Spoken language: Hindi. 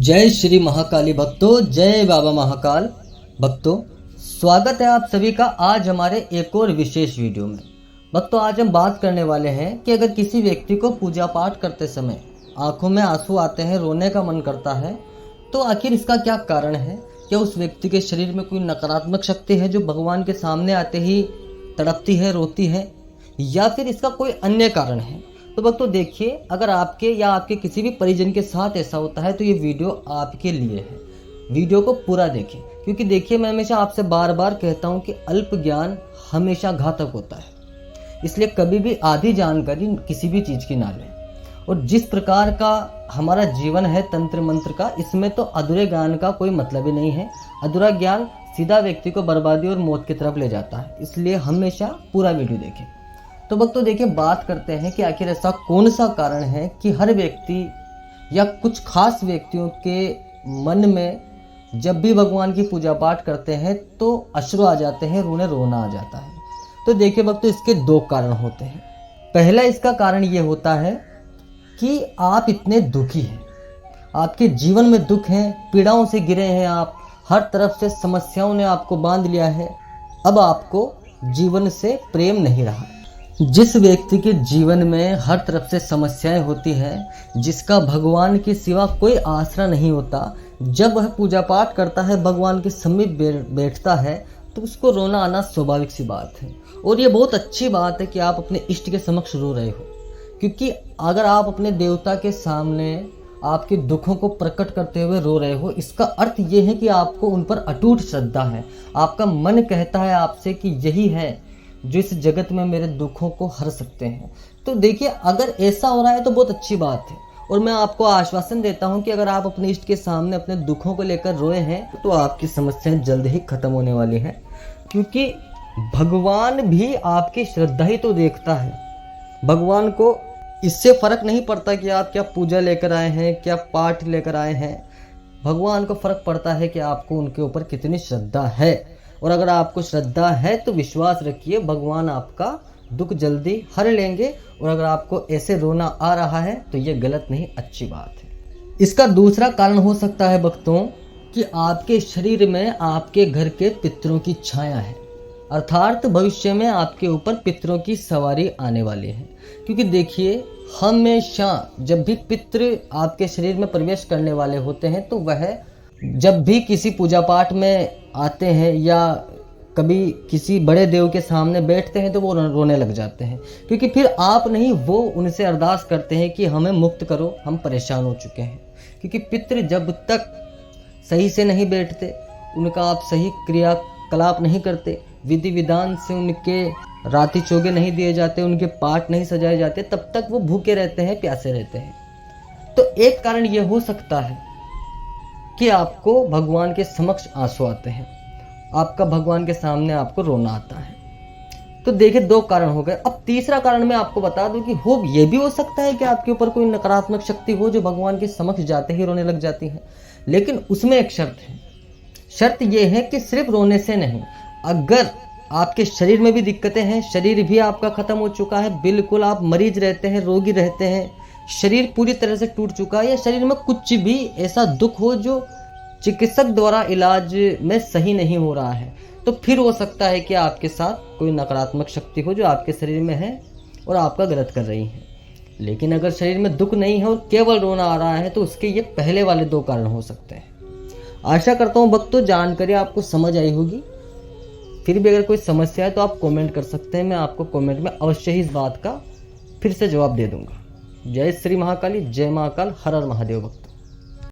जय श्री महाकाली भक्तों, जय बाबा महाकाल भक्तों। स्वागत है आप सभी का आज हमारे एक और विशेष वीडियो में। भक्तों, आज हम बात करने वाले हैं कि अगर किसी व्यक्ति को पूजा पाठ करते समय आंखों में आंसू आते हैं, रोने का मन करता है, तो आखिर इसका क्या कारण है? क्या उस व्यक्ति के शरीर में कोई नकारात्मक शक्ति है जो भगवान के सामने आते ही तड़पती है, रोती है, या फिर इसका कोई अन्य कारण है? तो भक्तों देखिए, अगर आपके या आपके किसी भी परिजन के साथ ऐसा होता है तो ये वीडियो आपके लिए है। वीडियो को पूरा देखें, क्योंकि देखिए मैं हमेशा आपसे बार बार कहता हूँ कि अल्प ज्ञान हमेशा घातक होता है, इसलिए कभी भी आधी जानकारी किसी भी चीज़ की ना लें। और जिस प्रकार का हमारा जीवन है तंत्र मंत्र का, इसमें तो अधूरे ज्ञान का कोई मतलब ही नहीं है। अधूरा ज्ञान सीधा व्यक्ति को बर्बादी और मौत की तरफ ले जाता है, इसलिए हमेशा पूरा वीडियो देखें। तो भक्तों देखिए, बात करते हैं कि आखिर ऐसा कौन सा कारण है कि हर व्यक्ति या कुछ खास व्यक्तियों के मन में जब भी भगवान की पूजा पाठ करते हैं तो अश्रु आ जाते हैं, रोना आ जाता है। तो देखिए भक्तों, इसके दो कारण होते हैं। पहला इसका कारण ये होता है कि आप इतने दुखी हैं, आपके जीवन में दुख है, पीड़ाओं से घिरे हैं आप, हर तरफ से समस्याओं ने आपको बांध लिया है। अब आपको जीवन से प्रेम नहीं रहा। जिस व्यक्ति के जीवन में हर तरफ से समस्याएं होती हैं, जिसका भगवान के सिवा कोई आसरा नहीं होता, जब वह पूजा पाठ करता है, भगवान के समीप बैठता है, तो उसको रोना आना स्वाभाविक सी बात है। और ये बहुत अच्छी बात है कि आप अपने इष्ट के समक्ष रो रहे हो, क्योंकि अगर आप अपने देवता के सामने आपके दुखों को प्रकट करते हुए रो रहे हो, इसका अर्थ ये है कि आपको उन पर अटूट श्रद्धा है। आपका मन कहता है आपसे कि यही है जो इस जगत में मेरे दुखों को हर सकते हैं। तो देखिए, अगर ऐसा हो रहा है तो बहुत अच्छी बात है। और मैं आपको आश्वासन देता हूं कि अगर आप अपने इष्ट के सामने अपने दुखों को लेकर रोए हैं तो आपकी समस्याएं जल्द ही खत्म होने वाली हैं, क्योंकि भगवान भी आपकी श्रद्धा ही तो देखता है। भगवान को इससे फर्क नहीं पड़ता कि आप क्या पूजा लेकर आए हैं, क्या पाठ लेकर आए हैं। भगवान को फर्क पड़ता है कि आपको उनके ऊपर कितनी श्रद्धा है। और अगर आपको श्रद्धा है तो विश्वास रखिए, भगवान आपका दुख जल्दी हर लेंगे। और अगर आपको ऐसे रोना आ रहा है तो ये गलत नहीं, अच्छी बात है। इसका दूसरा कारण हो सकता है भक्तों कि आपके शरीर में आपके घर के पितरों की छाया है, अर्थात भविष्य में आपके ऊपर पितरों की सवारी आने वाली है। क्योंकि देखिए, हमेशा जब भी पितृ आपके शरीर में प्रवेश करने वाले होते हैं तो वह जब भी किसी पूजा पाठ में आते हैं या कभी किसी बड़े देव के सामने बैठते हैं तो वो रोने लग जाते हैं, क्योंकि फिर आप नहीं, वो उनसे अरदास करते हैं कि हमें मुक्त करो, हम परेशान हो चुके हैं। क्योंकि पितृ जब तक सही से नहीं बैठते, उनका आप सही क्रियाकलाप नहीं करते, विधि विधान से उनके राती चोगे नहीं दिए जाते, उनके पाठ नहीं सजाए जाते, तब तक वो भूखे रहते हैं, प्यासे रहते हैं। तो एक कारण ये हो सकता है कि आपको भगवान के समक्ष आंसू आते हैं, आपका भगवान के सामने आपको रोना आता है। तो देखिए, दो कारण हो गए। अब तीसरा कारण मैं आपको बता दूं कि ये भी हो सकता है कि आपके ऊपर कोई नकारात्मक शक्ति हो जो भगवान के समक्ष जाते ही रोने लग जाती है। लेकिन उसमें एक शर्त है। शर्त यह है कि सिर्फ रोने से नहीं, अगर आपके शरीर में भी दिक्कतें हैं, शरीर भी आपका खत्म हो चुका है, बिल्कुल आप मरीज रहते हैं, रोगी रहते हैं, शरीर पूरी तरह से टूट चुका है, या शरीर में कुछ भी ऐसा दुख हो जो चिकित्सक द्वारा इलाज में सही नहीं हो रहा है, तो फिर हो सकता है कि आपके साथ कोई नकारात्मक शक्ति हो जो आपके शरीर में है और आपका गलत कर रही है। लेकिन अगर शरीर में दुख नहीं है और केवल रोना आ रहा है तो उसके ये पहले वाले दो कारण हो सकते हैं। आशा करता हूँ भक्तों जानकारी आपको समझ आई होगी। फिर भी अगर कोई समस्या है तो आप कमेंट कर सकते हैं, मैं आपको कमेंट में अवश्य ही इस बात का फिर से जवाब दे दूंगा। जय श्री महाकाली, जय महाकाल, हर हर महादेव भक्त।